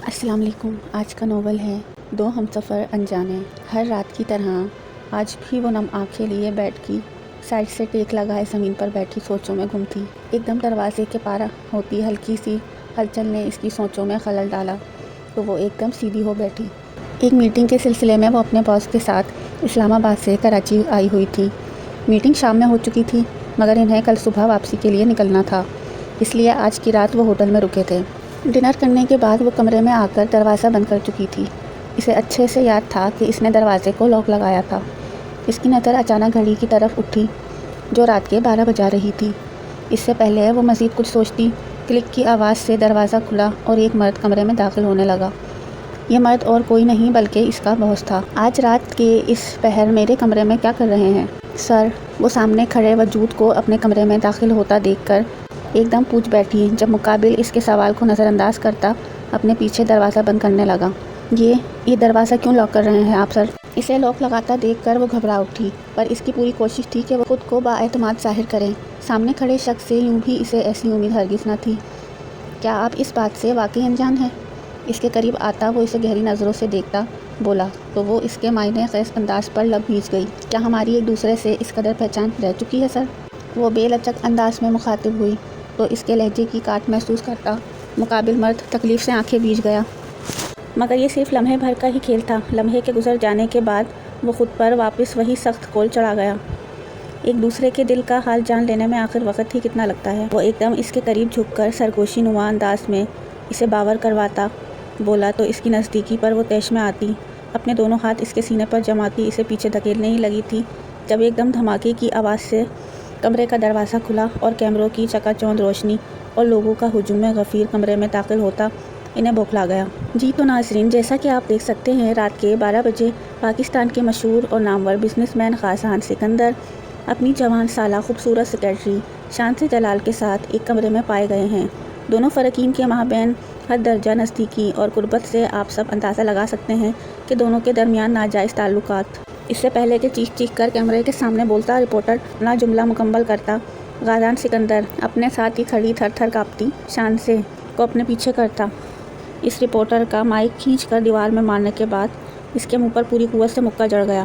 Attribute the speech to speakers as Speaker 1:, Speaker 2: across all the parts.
Speaker 1: السلام علیکم۔ آج کا ناول ہے دو ہمسفر انجانے۔ ہر رات کی طرح آج بھی وہ نم آنکھیں لیے بیٹھ کی سائڈ سے ٹیک لگائے زمین پر بیٹھی سوچوں میں گم تھی۔ ایک دم دروازے کے پار ہوتی ہلکی سی ہلچل نے اس کی سوچوں میں خلل ڈالا تو وہ ایک دم سیدھی ہو بیٹھی۔ ایک میٹنگ کے سلسلے میں وہ اپنے باس کے ساتھ اسلام آباد سے کراچی آئی ہوئی تھی۔ میٹنگ شام میں ہو چکی تھی مگر انہیں کل صبح واپسی کے لیے نکلنا تھا، اس لیے آج کی رات وہ ہوٹل میں رکے تھے۔ ڈنر کرنے کے بعد وہ کمرے میں آ کر دروازہ بند کر چکی تھی۔ اسے اچھے سے یاد تھا کہ اس نے دروازے کو لاک لگایا تھا۔ اس کی نظر اچانک گھڑی کی طرف اٹھی جو رات کے 12 بجا رہی تھی۔ اس سے پہلے وہ مزید کچھ سوچتی، کلک کی آواز سے دروازہ کھلا اور ایک مرد کمرے میں داخل ہونے لگا۔ یہ مرد اور کوئی نہیں بلکہ اس کا باس تھا۔ آج رات کے اس پہر میرے کمرے میں کیا کر رہے ہیں سر؟ وہ سامنے کھڑے وجود کو اپنے کمرے میں داخل ہوتا دیکھ کر ایک دم پوچھ بیٹھی، جب مقابل اس کے سوال کو نظر انداز کرتا اپنے پیچھے دروازہ بند کرنے لگا۔ یہ دروازہ کیوں لاک کر رہے ہیں آپ سر؟ اسے لاک لگاتا دیکھ کر وہ گھبرا اٹھی، پر اس کی پوری کوشش تھی کہ وہ خود کو بااعتماد ظاہر کرے۔ سامنے کھڑے شخص سے یوں بھی اسے ایسی امید ہرگز نہ تھی۔ کیا آپ اس بات سے واقعی انجان ہیں؟ اس کے قریب آتا وہ اسے گہری نظروں سے دیکھتا بولا تو وہ اس کے معنی خیز انداز پر لب بھیج گئی۔ کیا ہماری ایک دوسرے سے اس قدر پہچان رہ چکی ہے سر؟ وہ بے لچک انداز میں مخاطب ہوئی تو اس کے لہجے کی کاٹ محسوس کرتا مقابل مرد تکلیف سے آنکھیں بھیج گیا۔ مگر یہ صرف لمحے بھر کا ہی کھیل تھا۔ لمحے کے گزر جانے کے بعد وہ خود پر واپس وہی سخت کول چڑھا گیا۔ ایک دوسرے کے دل کا حال جان لینے میں آخر وقت ہی کتنا لگتا ہے۔ وہ ایک دم اس کے قریب جھک کر سرگوشی نما انداز میں اسے باور کرواتا بولا تو اس کی نزدیکی پر وہ طیش میں آتی، اپنے دونوں ہاتھ اس کے سینے پر جماتی اسے پیچھے دھکیلنے ہی لگی تھی جب ایک دم دھماکے کی آواز سے کمرے کا دروازہ کھلا اور کیمروں کی چکا چوندھ روشنی اور لوگوں کا ہجوم غفیر کمرے میں داخل ہوتا انہیں بوکھلا گیا۔ جی تو ناظرین، جیسا کہ آپ دیکھ سکتے ہیں رات کے 12 بجے پاکستان کے مشہور اور نامور بزنس مین غازان سکندر اپنی جوان سالہ خوبصورت سیکریٹری شان سے جلال کے ساتھ ایک کمرے میں پائے گئے ہیں۔ دونوں فریقین کے مابین حد درجہ نزدیکی اور قربت سے آپ سب اندازہ لگا سکتے ہیں کہ دونوں کے درمیان ناجائز تعلقات۔ اس سے پہلے کہ چیخ چیخ کر کیمرے کے سامنے بولتا رپورٹر اپنا جملہ مکمل کرتا، غازان سکندر اپنے ساتھ ہی کھڑی تھر تھر کانپتی شان سے کو اپنے پیچھے کرتا۔ اس رپورٹر کا مائک کھینچ کر دیوار میں مارنے کے بعد اس کے منہ پر پوری قوت سے مکہ جڑ گیا۔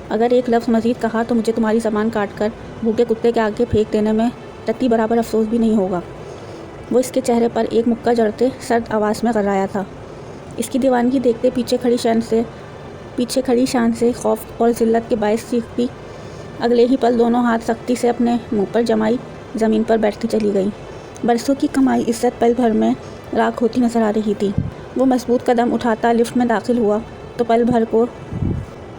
Speaker 1: اگر ایک لفظ مزید کہا تو مجھے تمہاری زبان کاٹ کر بھوکے کتے کے آگے پھینک دینے میں رتی برابر افسوس بھی نہیں ہوگا۔ وہ اس کے چہرے پر ایک مکہ جڑتے سرد آواز میں غرایا تھا۔ اس کی دیوانگی دیکھتے پیچھے کھڑی شان سے خوف اور ذلت کے باعث چیختی اگلے ہی پل دونوں ہاتھ سختی سے اپنے منہ پر جمائی زمین پر بیٹھتی چلی گئی۔ برسوں کی کمائی عزت پل بھر میں راکھ ہوتی نظر آ رہی تھی۔ وہ مضبوط قدم اٹھاتا لفٹ میں داخل ہوا تو پل بھر کو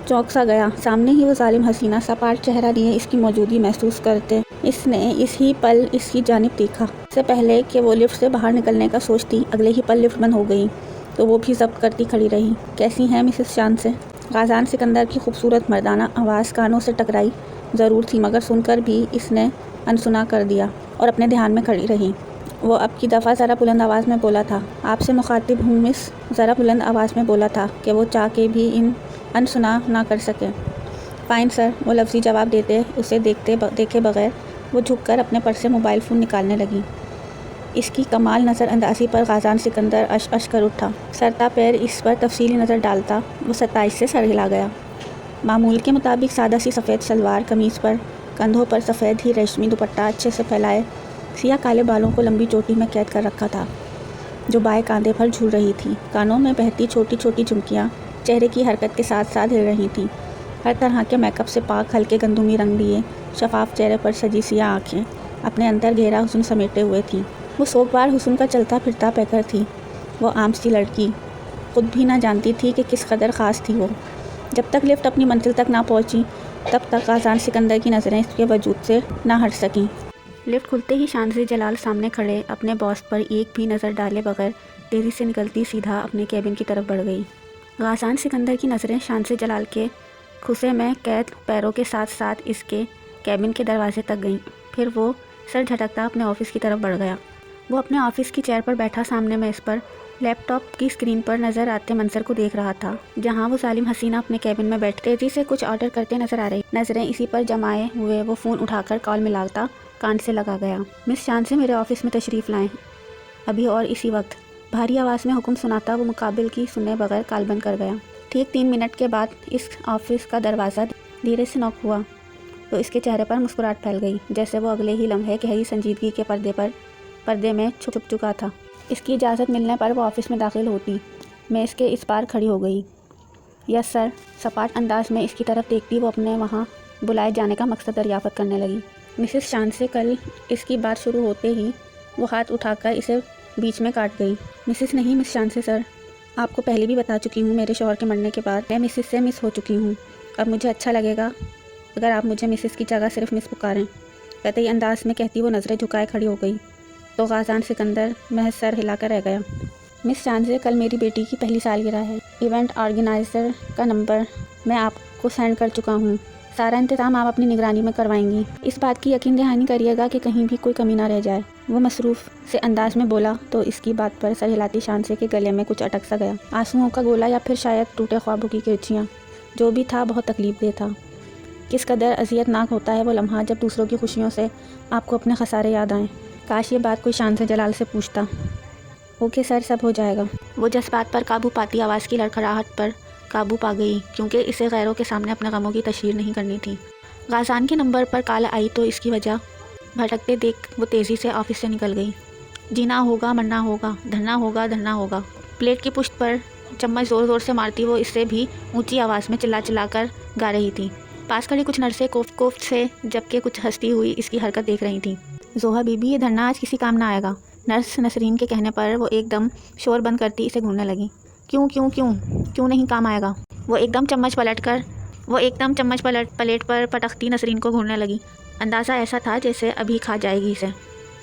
Speaker 1: چونک سا گیا۔ سامنے ہی وہ ظالم حسینہ سپاٹ چہرہ لیے اس کی موجودگی محسوس کرتے اس نے اس ہی پل اس کی جانب دیکھا۔ اس سے پہلے کہ وہ لفٹ سے باہر نکلنے کا سوچتی اگلے ہی پل لفٹ بند ہو گئی تو وہ بھی ضبط کرتی کھڑی رہی۔ کیسی ہیں مسز شان سے؟ غازان سکندر کی خوبصورت مردانہ آواز کانوں سے ٹکرائی ضرور تھی مگر سن کر بھی اس نے انسنا کر دیا اور اپنے دھیان میں کھڑی رہی۔ وہ اب کی دفعہ ذرا بلند آواز میں بولا تھا، آپ سے مخاطب ہوں مس۔ ذرا بلند آواز میں بولا تھا کہ وہ چاہ کے بھی انسنا نہ کر سکے۔ فائن سر، وہ لفظی جواب دیتے اسے دیکھے بغیر وہ جھک کر اپنے پرس سے موبائل فون نکالنے لگی۔ اس کی کمال نظر اندازی پر غازان سکندر اش اش کر اٹھا۔ سرتا پیر اس پر تفصیلی نظر ڈالتا وہ ستائش سے سر ہلا گیا۔ معمول کے مطابق سادہ سی سفید شلوار قمیض پر کندھوں پر سفید ہی ریشمی دوپٹہ اچھے سے پھیلائے سیاہ کالے بالوں کو لمبی چوٹی میں قید کر رکھا تھا جو بائیں کاندھے پر جھول رہی تھی۔ کانوں میں بہتی چھوٹی چھوٹی جھمکیاں چہرے کی حرکت کے ساتھ ساتھ ہل رہی تھیں۔ ہر طرح کے میک اپ سے پاک ہلکے گندمی رنگ لیے شفاف چہرے پر سجی سیاہ آنکھیں اپنے اندر گہرا حسن سمیٹے ہوئے تھیں۔ وہ سوگوار حسن کا چلتا پھرتا پیکر تھی۔ وہ عام سی لڑکی خود بھی نہ جانتی تھی کہ کس قدر خاص تھی وہ۔ جب تک لفٹ اپنی منزل تک نہ پہنچی تب تک غازان سکندر کی نظریں اس کے وجود سے نہ ہٹ سکیں۔ لفٹ کھلتے ہی شان سے جلال سامنے کھڑے اپنے باس پر ایک بھی نظر ڈالے بغیر تیزی سے نکلتی سیدھا اپنے کیبن کی طرف بڑھ گئی۔ غازان سکندر کی نظریں شان سے جلال کے کھسے میں قید پیروں کے ساتھ ساتھ اس کے کیبن کے دروازے تک گئیں۔ پھر وہ سر جھٹکتا اپنے آفس کی طرف بڑھ گیا۔ وہ اپنے آفس کی چیئر پر بیٹھا سامنے میز پر لیپ ٹاپ کی اسکرین پر نظر آتے منظر کو دیکھ رہا تھا جہاں وہ ظالم حسینہ اپنے کیبن میں بیٹھ تیزی سے کچھ آرڈر کرتے نظر آ رہی۔ نظریں اسی پر جمائے ہوئے وہ فون اٹھا کر کال ملاتا کان سے لگا گیا۔ مس شان سے میرے آفس میں تشریف لائیں ابھی اور اسی وقت۔ بھاری آواز میں حکم سناتا وہ مقابل کی سنے بغیر کال بند کر گیا۔ ٹھیک 3 منٹ کے بعد اس آفس کا دروازہ دھیرے سے نوک ہوا تو اس کے چہرے پر مسکراہٹ پھیل گئی، جیسے وہ اگلے ہی لمحے گہری سنجیدگی کے پردے میں چھپ چکا تھا۔ اس کی اجازت ملنے پر وہ آفس میں داخل ہوتی میں اس کے اس پار کھڑی ہو گئی۔ یس سر، سپاٹ انداز میں اس کی طرف دیکھتی وہ اپنے وہاں بلائے جانے کا مقصد دریافت کرنے لگی۔ مسز شان سے کل اس کی بات شروع ہوتے ہی وہ ہاتھ اٹھا کر اسے بیچ میں کاٹ گئی۔ مسز نہیں، مس شان سے سر، آپ کو پہلے بھی بتا چکی ہوں، میرے شوہر کے مرنے کے بعد میں مسز سے مس ہو چکی ہوں۔ اب مجھے اچھا لگے گا اگر آپ مجھے مسز کی جگہ صرف مس پکاریں۔ قطعی انداز میں کہتی وہ نظریں جھکائے کھڑی ہو گئی تو غازان سکندر محض سر ہلا کر رہ گیا۔ مس شان سے کل میری بیٹی کی پہلی سالگرہ ہے۔ ایونٹ آرگنائزر کا نمبر میں آپ کو سینڈ کر چکا ہوں۔ سارا انتظام آپ اپنی نگرانی میں کروائیں گی۔ اس بات کی یقین دہانی کریے گا کہ کہیں بھی کوئی کمی نہ رہ جائے۔ وہ مصروف سے انداز میں بولا تو اس کی بات پر سر ہلاتی شان سے کے گلے میں کچھ اٹک سا گیا۔ آنسوؤں کا گولا یا پھر شاید ٹوٹے خوابوں کی کرچیاں، جو بھی تھا بہت تکلیف دہ تھا۔ کس قدر اذیت ناک ہوتا ہے وہ لمحہ جب دوسروں کی خوشیوں سے آپ کو اپنے خسارے یاد آئیں۔ کاش یہ بات کوئی شان سے جلال سے پوچھتا۔ اوکے سر، سب ہو جائے گا۔ وہ جذبات پر قابو پاتی آواز کی لڑکھڑاہٹ پر قابو پا گئی، کیونکہ اسے غیروں کے سامنے اپنے غموں کی تشہیر نہیں کرنی تھی۔ غازان کے نمبر پر کال آئی تو اس کی وجہ بھٹکتے دیکھ وہ تیزی سے آفس سے نکل گئی۔ جینا ہوگا، مرنا ہوگا، دھرنا ہوگا، دھرنا ہوگا۔ پلیٹ کی پشت پر چمچ زور زور سے مارتی وہ اس سے بھی اونچی آواز میں چلا چلا کر گا رہی تھی۔ پاس کھڑی کچھ نرسیں کوفت سے جبکہ کچھ ہنستی ہوئی اس کی حرکت دیکھ رہی تھیں۔ زوہا بی بی، یہ دھرنا آج کسی کام نہ آئے گا۔ نرس نسرین کے کہنے پر وہ ایک دم شور بند کرتی اسے گھورنے لگی۔ کیوں نہیں کام آئے گا؟ وہ ایک دم چمچ پلیٹ پر پٹختی نسرین کو گھورنے لگی۔ اندازہ ایسا تھا جیسے ابھی کھا جائے گی اسے۔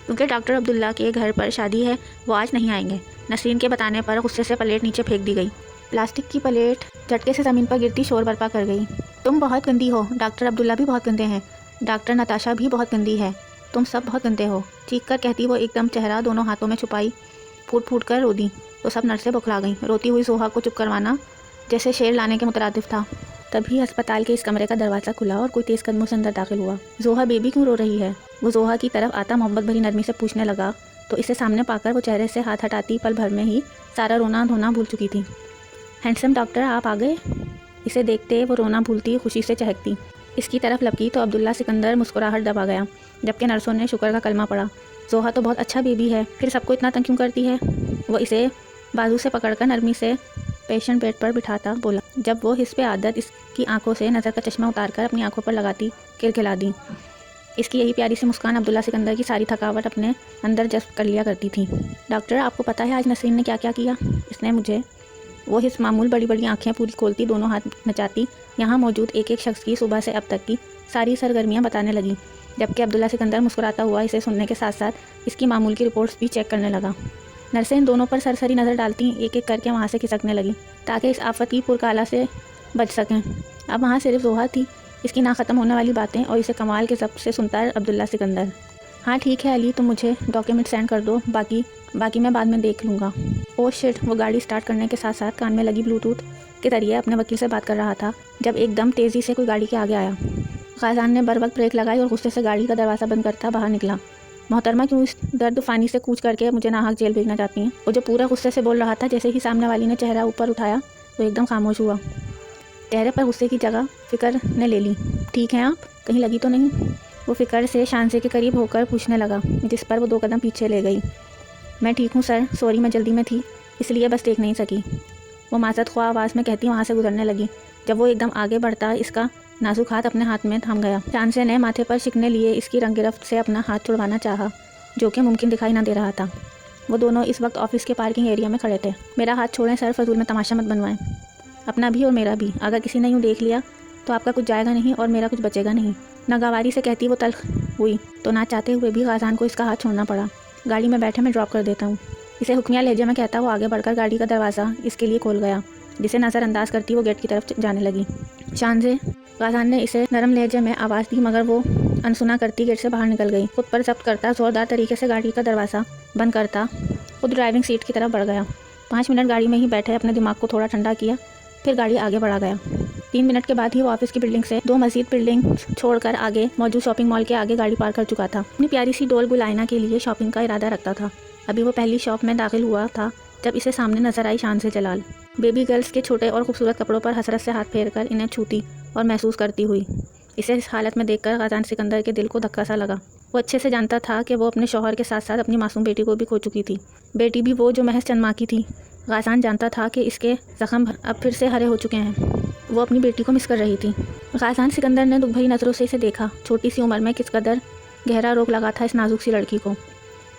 Speaker 1: کیونکہ ڈاکٹر عبداللہ کے گھر پر شادی ہے، وہ آج نہیں آئیں گے۔ نسرین کے بتانے پر غصے سے پلیٹ نیچے پھینک دی گئی۔ پلاسٹک کی پلیٹ جھٹکے سے زمین پر گرتی شور برپا کر گئی۔ تم بہت گندی ہو، ڈاکٹر عبداللہ بھی بہت گندے ہیں، ڈاکٹر نتاشا بھی بہت گندی ہے، تم سب بہت گندے ہو، چیخ کر کہتی وہ ایک دم چہرہ دونوں ہاتھوں میں چھپائی پھوٹ کر رو دی تو سب نرسیں بکھلا گئیں۔ روتی ہوئی زوہا کو چپ کروانا جیسے شیر لانے کے مترادف تھا۔ تبھی ہسپتال کے اس کمرے کا دروازہ کھلا اور کوئی تیز قدموں سے اندر داخل ہوا۔ زوہا بیبی کیوں رو رہی ہے؟ وہ زوہا کی طرف آتا محبت بھری نرمی سے پوچھنے لگا تو اسے سامنے پا کر وہ چہرے سے ہاتھ ہٹاتی پل بھر میں ہی سارا رونا دھونا بھول چکی تھی۔ ہینڈسم ڈاکٹر، آپ آ گئے؟ اسے دیکھتے وہ رونا بھولتی خوشی سے چہکتی اس کی طرف لپکی تو عبداللہ سکندر مسکراہٹ دبا گیا، جبکہ نرسوں نے شکر کا کلمہ پڑھا۔ زوہا تو بہت اچھا بیبی ہے، پھر سب کو اتنا تنگ کیوں کرتی ہے؟ وہ اسے بازو سے پکڑ کر نرمی سے پیشنٹ بیڈ پر بٹھاتا بولا، جب وہ حسب عادت اس کی آنکھوں سے نظر کا چشمہ اتار کر اپنی آنکھوں پر لگاتی کھلکھلا دی۔ اس کی یہی پیاری سی مسکان عبداللہ سکندر کی ساری تھکاوٹ اپنے اندر جذب کر لیا کرتی تھی۔ ڈاکٹر، آپ کو پتہ ہے آج نسرین نے کیا کیا کیا؟ اس نے مجھے، وہ حس معمول بڑی بڑی آنکھیں پوری کھولتی دونوں ہاتھ نچاتی یہاں موجود ایک ایک شخص کی صبح سے اب تک کی ساری سرگرمیاں بتانے لگی، جبکہ عبداللہ سکندر مسکراتا ہوا اسے سننے کے ساتھ ساتھ اس کی معمول کی رپورٹس بھی چیک کرنے لگا۔ نرسیں ان دونوں پر سرسری نظر ڈالتی ایک ایک کر کے وہاں سے کھسکنے لگی تاکہ اس آفت کی پرکالا سے بچ سکیں۔ اب وہاں صرف زوہا تھی، اس کی نہ ختم ہونے والی باتیں اور اسے کمال کے ضبط سے سنتا عبداللہ سکندر۔ ہاں ٹھیک ہے علی، تم مجھے ڈاکیومنٹ سینڈ کر دو، باقی میں بعد میں دیکھ لوں گا۔ او شٹ، وہ گاڑی سٹارٹ کرنے کے ساتھ ساتھ کان میں لگی بلوٹوتھ کے ذریعے اپنے وکیل سے بات کر رہا تھا جب ایک دم تیزی سے کوئی گاڑی کے آگے آیا۔ غازان نے بر وقت بریک لگائی اور غصے سے گاڑی کا دروازہ بند کرتا باہر نکلا۔ محترمہ، کیوں اس درد فانی سے کوچ کر کے مجھے ناحق جیل بھیجنا چاہتی ہیں؟ وہ جو پورا غصے سے بول رہا تھا، جیسے ہی سامنے والی نے چہرہ اوپر اٹھایا تو ایک دم خاموش ہوا۔ چہرے پر غصے کی جگہ فکر نے لے لی۔ ٹھیک ہیں آپ، کہیں لگی تو نہیں؟ وہ فکر سے شانزے کے قریب ہو کر پوچھنے لگا، جس پر وہ 2 قدم پیچھے لے گئی۔ میں ٹھیک ہوں سر، سوری میں جلدی میں تھی اس لیے بس دیکھ نہیں سکی، وہ معذرت خواہ آواز میں کہتی وہاں سے گزرنے لگی۔ جب وہ ایک دم آگے بڑھتا اس کا نازک ہاتھ اپنے ہاتھ میں تھم گیا۔ شانزے نے ماتھے پر شکنے لیے اس کی رنگ گرفت سے اپنا ہاتھ چھڑوانا چاہا، جو کہ ممکن دکھائی نہ دے رہا تھا۔ وہ دونوں اس وقت آفس کے پارکنگ ایریا میں کھڑے تھے۔ میرا ہاتھ چھوڑیں سر، فضول میں تماشا مت بنوائیں، اپنا بھی اور میرا بھی۔ اگر کسی نے یوں دیکھ لیا تو آپ کا کچھ جائے گا نہیں اور میرا کچھ بچے گا نہیں۔ ناگواری سے کہتی وہ تلخ ہوئی تو نہ چاہتے ہوئے بھی غازان کو اس کا ہاتھ چھوڑنا پڑا۔ گاڑی میں بیٹھے، میں ڈراپ کر دیتا ہوں، اسے حکمیہ لہجے میں کہتا وہ آگے بڑھ کر گاڑی کا دروازہ اس کے لیے کھول گیا، جسے نظر انداز کرتی وہ گیٹ کی طرف جانے لگی۔ شانزے، غازان نے اسے نرم لہجے میں آواز دی، مگر وہ انسنا کرتی گیٹ سے باہر نکل گئی۔ خود پر ضبط کرتا زوردار طریقے سے گاڑی کا دروازہ بند کرتا خود ڈرائیونگ سیٹ کی طرف بڑھ گیا۔ 5 منٹ گاڑی میں ہی بیٹھے اپنے دماغ کو تھوڑا ٹھنڈا کیا، پھر گاڑی آگے بڑھا گیا۔ 3 منٹ کے بعد ہی وہ آفس کی بلڈنگ سے 2 مزید بلڈنگ چھوڑ کر آگے موجود شاپنگ مال کے آگے گاڑی پارک کر چکا تھا۔ اپنی پیاری سی ڈول گلائنا کے لیے شاپنگ کا ارادہ رکھتا تھا۔ ابھی وہ پہلی شاپ میں داخل ہوا تھا جب اسے سامنے نظر آئی شان سے جلال، بیبی گرلز کے چھوٹے اور خوبصورت کپڑوں پر حسرت سے ہاتھ پھیر کر انہیں چھوتی اور محسوس کرتی ہوئی۔ اسے اس حالت میں دیکھ کر غازان سکندر کے دل کو دھکا سا لگا۔ وہ اچھے سے جانتا تھا کہ وہ اپنے شوہر کے ساتھ ساتھ اپنی معصوم بیٹی کو بھی کھو چکی تھی، بیٹی بھی وہ جو محض چند ماہ کی تھی۔ غازان جانتا تھا کہ اس کے زخم اب پھر سے ہرے ہو چکے ہیں۔ وہ اپنی بیٹی کو مس کر رہی تھی۔ غازان سکندر نے دکھ بھری نظروں سے اسے دیکھا۔ چھوٹی سی عمر میں کس قدر گہرا روگ لگا تھا اس نازک سی لڑکی کو۔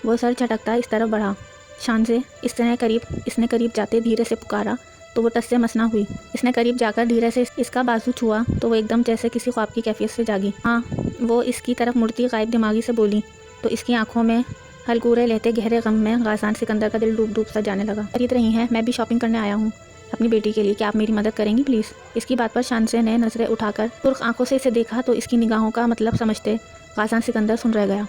Speaker 1: وہ سر جھٹکتا اس طرف بڑھا۔ شان سے اس نے قریب جاتے دھیرے سے پکارا تو وہ ٹس سے مس نہ ہوئی۔ اس نے قریب جا کر دھیرے سے اس کا بازو چھوا تو وہ ایک دم جیسے کسی خواب کی کیفیت سے جاگی۔ ہاں، وہ اس کی طرف مڑتی غائب دماغی سے بولی تو اس کی آنکھوں میں ہلکورے لیتے گہرے غم میں غازان سکندر کا دل ڈوب ڈوب سا جانے لگا۔ خرید رہی ہیں؟ میں بھی شاپنگ کرنے آیا ہوں اپنی بیٹی کے لیے، کیا آپ میری مدد کریں گی پلیز؟ اس کی بات پر شانزے نے نظریں اٹھا کر سرخ آنکھوں سے اسے دیکھا تو اس کی نگاہوں کا مطلب سمجھتے غازان سکندر سن رہ گیا۔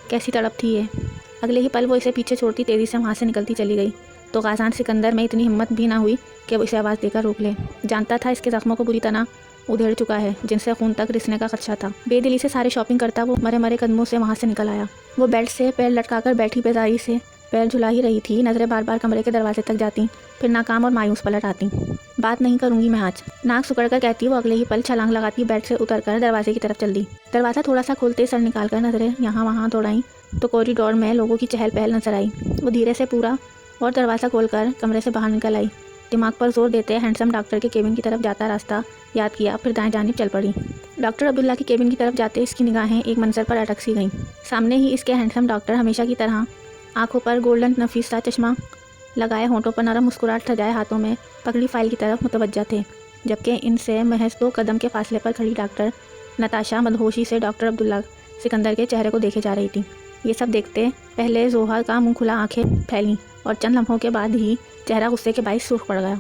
Speaker 1: کیسی تڑپ تھی یہ! اگلے ہی پل وہ اسے پیچھے چھوڑتی تیزی سے وہاں سے نکلتی چلی گئی تو غازان سکندر میں اتنی ہمت بھی نہ ہوئی کہ وہ اسے آواز دے کر روک لے۔ جانتا تھا اس کے زخموں کو بری طرح ادھیڑ چکا ہے، جن سے خون تک رسنے کا خدشہ تھا۔ بے دلی سے سارے شاپنگ کرتا وہ مرے قدموں سے وہاں سے نکل آیا۔ وہ بیڈ سے پیر لٹکا کر بیٹھی بیزاری سے پیر جھلا ہی رہی تھی۔ نظریں بار بار کمرے کے دروازے تک جاتی، پھر ناکام اور مایوس پلٹ آتی۔ بات نہیں کروں گی میں آج، ناک سکڑ کر کہتی وہ اگلے ہی پل چھلانگ لگاتی بیڈ سے اتر کر دروازے کی طرف چل دی۔ دروازہ تھوڑا سا کھولتے سر نکال کر نظریں یہاں وہاں دوڑائیں تو کوریڈور میں لوگوں کی چہل پہل نظر آئی۔ وہ دھیرے سے پورا اور دروازہ کھول کر کمرے سے باہر نکل آئی۔ دماغ پر زور دیتے ہینڈسم ڈاکٹر کے کیبن کی طرف جاتا راستہ یاد کیا، پھر دائیں جانب چل پڑی۔ ڈاکٹر عبداللہ کی کیبن کی طرف جاتے اس کی نگاہیں ایک منظر پر اٹک سی گئیں۔ سامنے ہی اس کے ہینڈسم ڈاکٹر ہمیشہ کی طرح آنکھوں پر گولڈن نفیس سا چشمہ لگائے، ہونٹوں پر نرم مسکراہٹ سجائے، ہاتھوں میں پکڑی فائل کی طرف متوجہ تھے، جبکہ ان سے محض 2 قدم کے فاصلے پر کھڑی ڈاکٹر نتاشا مدہوشی سے ڈاکٹر عبداللہ سکندر کے چہرے کو دیکھے جا رہی تھی۔ یہ سب دیکھتے پہلے زوہا کا منہ کھلا آنکھیں پھیلیں اور چند لمحوں کے بعد ہی چہرہ غصے کے باعث سرخ پڑ گیا۔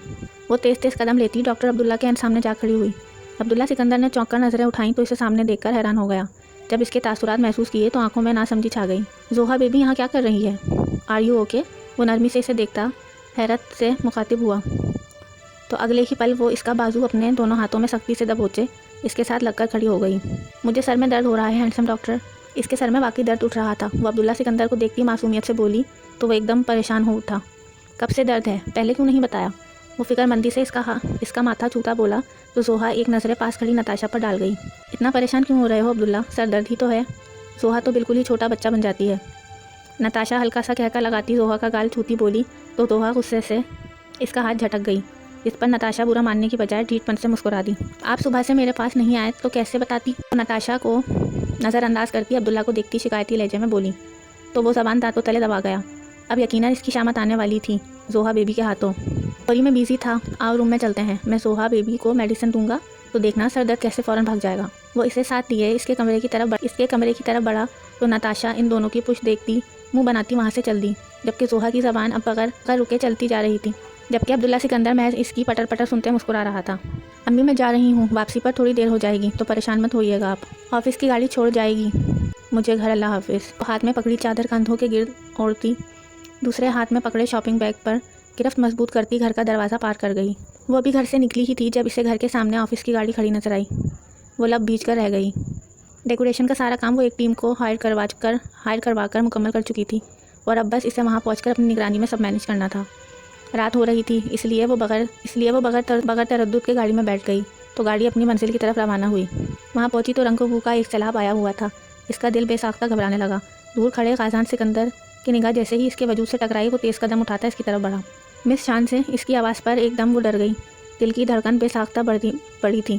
Speaker 1: وہ تیز قدم لیتی ڈاکٹر عبداللہ کے سامنے جا کھڑی ہوئی۔ عبداللہ سکندر نے چونک کر نظریں اٹھائیں تو اسے سامنے دیکھ کر حیران ہو گیا۔ جب اس کے تاثرات محسوس کیے تو آنکھوں میں ناسمجھی چھا گئی۔ زوہا بیبی یہاں کیا کر رہی ہے؟ Are you okay? وہ نرمی سے اسے دیکھتا حیرت سے مخاطب ہوا تو اگلے ہی پل وہ اس کا بازو اپنے دونوں ہاتھوں میں سختی سے دبوچے اس کے ساتھ لگ کر کھڑی ہو گئی۔ مجھے سر میں درد ہو رہا ہے ہینڈسم ڈاکٹر۔ اس کے سر میں واقعی درد اٹھ رہا تھا۔ وہ عبداللہ سکندر کو دیکھتی معصومیت سے بولی تو وہ ایک دم پریشان ہو اٹھا۔ کب سے درد ہے؟ پہلے کیوں نہیں بتایا؟ وہ فکر مندی سے اس کا ماتھا چھوتا بولا تو زوہا ایک نظریں پاس کھڑی نتاشا پر ڈال گئی۔ اتنا پریشان کیوں ہو رہے ہو عبداللہ؟ سر درد ہی تو ہے۔ زوہا تو بالکل ہی چھوٹا بچہ بن جاتی ہے۔ نتاشا ہلکا سا کہہ کر لگاتی زوہا کا گال چھوتی بولی تو زوہا غصے سے اس کا ہاتھ جھٹک گئی، جس پر نتاشا برا ماننے کی بجائے ڈھیٹ پن سے مسکرا دی۔ آپ صبح سے میرے پاس نہیں آئے تو کیسے بتاتی؟ نتاشا کو نظر انداز کرتی عبداللہ کو دیکھتی شکایتی لہجے میں بولی تو وہ زبان دانتوں تلے دبا گیا۔ اب یقیناً اس کی شامت آنے والی تھی زوہا بیبی کے ہاتھوں۔ سوری میں بیزی تھا، آؤ روم میں چلتے ہیں، میں زوہا بیبی کو میڈیسن دوں گا تو دیکھنا سر درد کیسے فوراً بھاگ جائے گا۔ وہ اسے ساتھ لیے اس کے کمرے کی طرف بڑھا تو نتاشا ان دونوں کی پشت دیکھتی منہ بناتی وہاں سے چل دی، جبکہ زوہا کی زبان اب بغیر رکے چلتی جا رہی تھی، جبکہ عبداللہ سکندر محض اس کی پٹر پٹر سنتے مسکرا رہا تھا۔ امی میں جا رہی ہوں، واپسی پر تھوڑی دیر ہو جائے گی تو پریشان مت ہوئیے گا آپ، آفس کی گاڑی چھوڑ جائے گی مجھے گھر، اللہ حافظ۔ وہ ہاتھ میں پکڑی چادر کندھوں کے گرد اوڑھتی دوسرے ہاتھ میں پکڑے شاپنگ بیگ پر گرفت مضبوط کرتی گھر کا دروازہ پار کر گئی۔ وہ ابھی گھر سے نکلی ہی تھی جب اسے گھر کے سامنے آفس کی گاڑی کھڑی نظر آئی۔ وہ لب بھیج کر رہ گئی۔ ڈیکوریشن کا سارا کام وہ ایک ٹیم کو ہائر کروا کر مکمل کر چکی تھی اور اب بس اسے وہاں پہنچ کر اپنی نگرانی میں سب مینیج کرنا تھا۔ رات ہو رہی تھی، اس لیے وہ بغیر تردد کے گاڑی میں بیٹھ گئی تو گاڑی اپنی منزل کی طرف روانہ ہوئی۔ وہاں پہنچی تو رنگ و بو کا ایک سیلاب آیا ہوا تھا۔ اس کا دل بے ساختہ گھبرانے لگا۔ دور کھڑے غازان سکندر کی نگاہ جیسے ہی اس کے وجود سے ٹکرائی وہ تیز قدم اٹھاتا اس کی طرف بڑھا۔ مس شان سے اس کی آواز پر ایک دم وہ ڈر گئی، دل کی دھڑکن بے ساختہ بڑھی تھی۔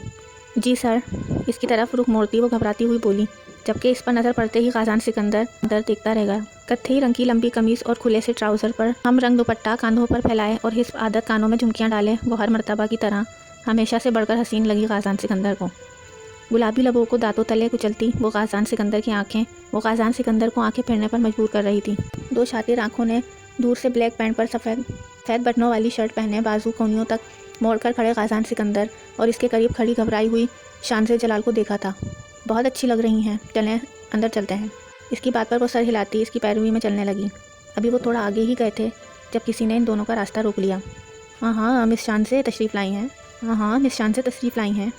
Speaker 1: جی سر، اس کی طرف رخ موڑتی وہ گھبراتی ہوئی بولی، جبکہ اس پر نظر پڑتے ہی غازان سکندر دیکھتا رہ گیا۔ کتھئی رنگ کی لمبی قمیص اور کھلے سے ٹراؤزر پر ہم رنگ دوپٹہ کاندھوں پر پھیلائے اور حسب عادت کانوں میں جھمکیاں ڈالے وہ ہر مرتبہ کی طرح ہمیشہ سے بڑھ کر حسین لگی غازان سکندر کو۔ گلابی لبوں کو دانتوں تلے کچلتی وہ غازان سکندر کو آنکھیں پھیرنے پر مجبور کر رہی تھی۔ 2 شاطر آنکھوں نے دور سے بلیک پینٹ پر سفید بٹنوں والی شرٹ پہنے بازو کونیوں تک موڑ کر کھڑے غازان سکندر اور اس کے قریب کھڑی گھبرائی ہوئی شانزے جلال کو دیکھا تھا۔ بہت اچھی لگ رہی ہیں، چلیں اندر چلتے ہیں۔ اس کی بات پر وہ سر ہلاتی اس کی پیروی میں چلنے لگی۔ ابھی وہ تھوڑا آگے ہی گئے تھے جب کسی نے ان دونوں کا راستہ روک لیا۔ ہاں مس شانزے تشریف لائی ہیں۔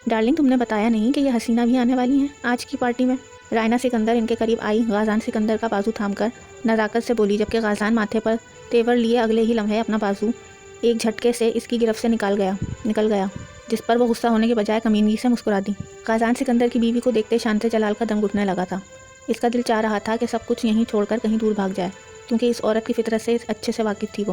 Speaker 1: ڈارلنگ، تم نے بتایا نہیں کہ یہ حسینہ بھی آنے والی ہیں آج کی پارٹی میں؟ رائنا سکندر ان کے قریب آئی، غازان سکندر کا بازو تھام کر نزاکت سے بولی، جبکہ غازان ماتھے پر تیور لیے اگلے ہی لمحے اپنا بازو ایک جھٹکے سے اس کی گرفت سے نکل گیا، جس پر وہ غصہ ہونے کے بجائے کمینگی سے مسکرا دی۔ غازان سکندر کی بیوی کو دیکھتے شان سے جلال کا دم گھٹنے لگا تھا۔ اس کا دل چاہ رہا تھا کہ سب کچھ یہیں چھوڑ کر کہیں دور بھاگ جائے، کیونکہ اس عورت کی فطرت سے اچھے سے واقف تھی وہ۔